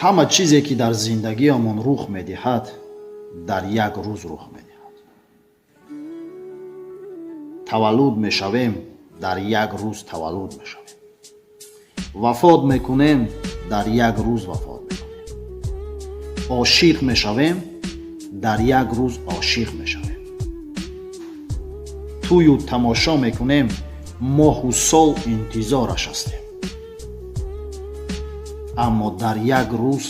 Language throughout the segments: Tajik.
ҳама чизе ки дар зиндагиямон рух медиҳад дар як рӯз рух медиҳад. таваллуд мешавем, дар як рӯз таваллуд мешавем. вафот мекунем, дар як рӯз вафот мекунем. ошиқ мешавем, дар як рӯз ошиқ мешавем. тӯю тамошо мекунем, моҳу сол интизораш ҳастем. аммо дар як рӯз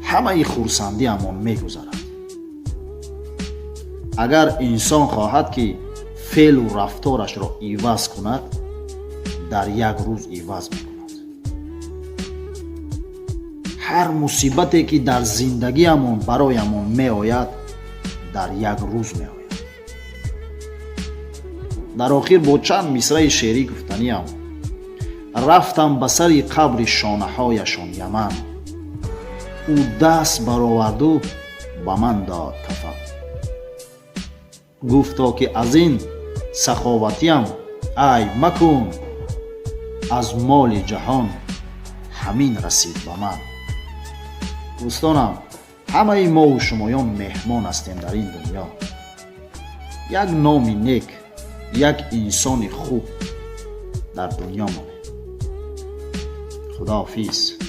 ҳамаи хурсандиамон мегузарад. агар инсон хоҳад ки феълу рафторашро иваз кунад, дар як рӯз иваз мекунад. ҳар мусибате ки дар зиндагиамон бароямон меояд, дар як рӯз меояд. дар охир бо чанд мисраи шеърӣ гуфтаниам: рафтам ба сари қабри шонаҳояшон яман, ӯ даст бароварду ба ман дод кафан. гуфто ки аз ин саховатиам ай макун, аз моли ҷаҳон ҳамин расид ба ман. дӯстонам, ҳамаи мову шумоён меҳмон ҳастем дар ин дунё. як номи нек, як инсони хуб дар дунё монем. خداحافظ.